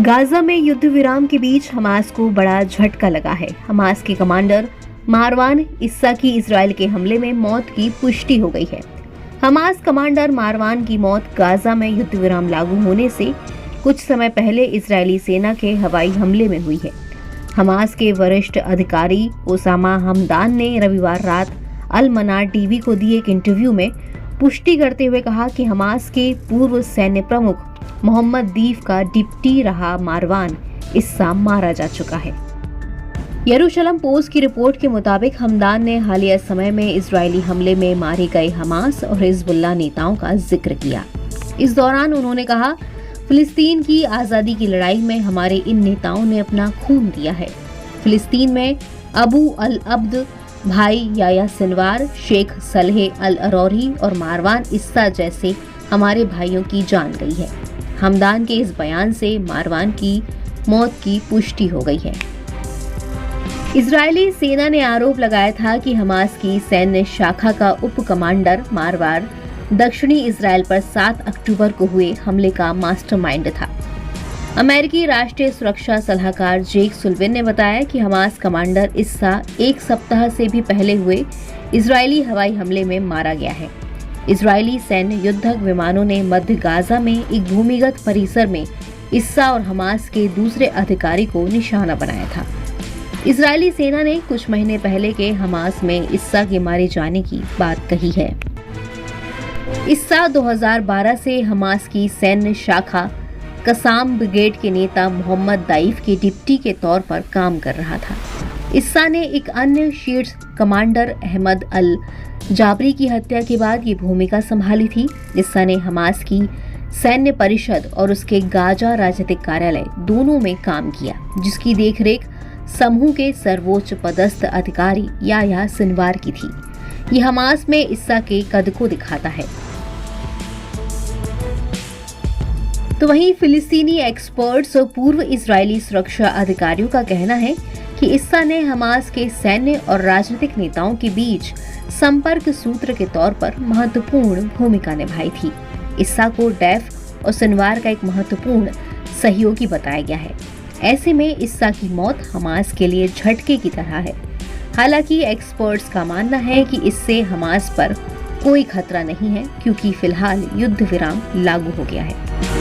Gaza में युद्ध विराम के बीच हमास को बड़ा झटका लगा है। हमास के कमांडर मारवान इस्सा की इजराइल के हमले में मौत की पुष्टि हो गई है। हमास कमांडर मारवान की मौत गाजा में युद्ध विराम लागू होने से कुछ समय पहले इजरायली सेना के हवाई हमले में हुई है। हमास के वरिष्ठ अधिकारी ओसामा हमदान ने रविवार रात अल मनार टीवी को दिए एक इंटरव्यू में पुष्टि करते हुए कहा कि हमास के पूर्व सैन्य प्रमुख मोहम्मद दीफ का डिप्टी रहा मारवान इस्सा मारा जा चुका है। यरूशलम पोस्ट की रिपोर्ट के मुताबिक हमदान ने हालिया समय में इजरायली हमले में मारे गए हमास और हिजबुल्लाह नेताओं का जिक्र किया। इस दौरान उन्होंने कहा, फिलिस्तीन की आज़ादी की लड़ाई में हमारे इन नेताओं ने अपना खून दिया है। फिलिस्तीन में अबू अल अब्द, भाई याया सिनवार, शेख सलह अल अरौरी और मारवान इस्सा जैसे हमारे भाइयों की जान गई है। हमदान के इस बयान से मारवान की मौत की पुष्टि हो गई है। इजरायली सेना ने आरोप लगाया था कि हमास की सैन्य शाखा का उप कमांडर मारवान दक्षिणी इजराइल पर 7 अक्टूबर को हुए हमले का मास्टरमाइंड था। अमेरिकी राष्ट्रीय सुरक्षा सलाहकार जेक सुल्लिवान ने बताया कि हमास कमांडर इस्सा 1 सप्ताह से भी पहले हुए इजरायली हवाई हमले में मारा गया है। इजरायली सैन्य युद्धक विमानों ने मध्य गाजा में एक भूमिगत परिसर में इस्सा और हमास के दूसरे अधिकारी को निशाना बनाया था। इजरायली सेना ने कुछ महीने पहले के हमास में इस्सा के मारे जाने की बात कही है। इस्सा 2012 से हमास की सैन्य शाखा कसाम ब्रिगेड के नेता मोहम्मद दाइफ के डिप्टी के तौर पर काम कर रहा था। इस्सा ने एक अन्य शीर्ष कमांडर अहमद अल जाबरी की हत्या के बाद ये भूमिका संभाली थी। इस्सा ने हमास की सैन्य परिषद और उसके गाजा राजनीतिक कार्यालय दोनों में काम किया, जिसकी देखरेख समूह के सर्वोच्च पदस्थ अधिकारी याया सिनवार की थी। ये हमास में इस्सा के कद को दिखाता है। तो वहीं फिलिस्तीनी एक्सपर्ट्स और पूर्व इजरायली सुरक्षा अधिकारियों का कहना है कि इस्सा ने हमास के सैन्य और राजनीतिक नेताओं के बीच संपर्क सूत्र के तौर पर महत्वपूर्ण भूमिका निभाई थी। इस्सा को डैफ और सिनवार का एक महत्वपूर्ण सहयोगी बताया गया है। ऐसे में इस्सा की मौत हमास के लिए झटके की तरह है। हालांकि एक्सपर्ट्स का मानना है कि इससे हमास पर कोई खतरा नहीं है, क्योंकि फिलहाल युद्ध विराम लागू हो गया है।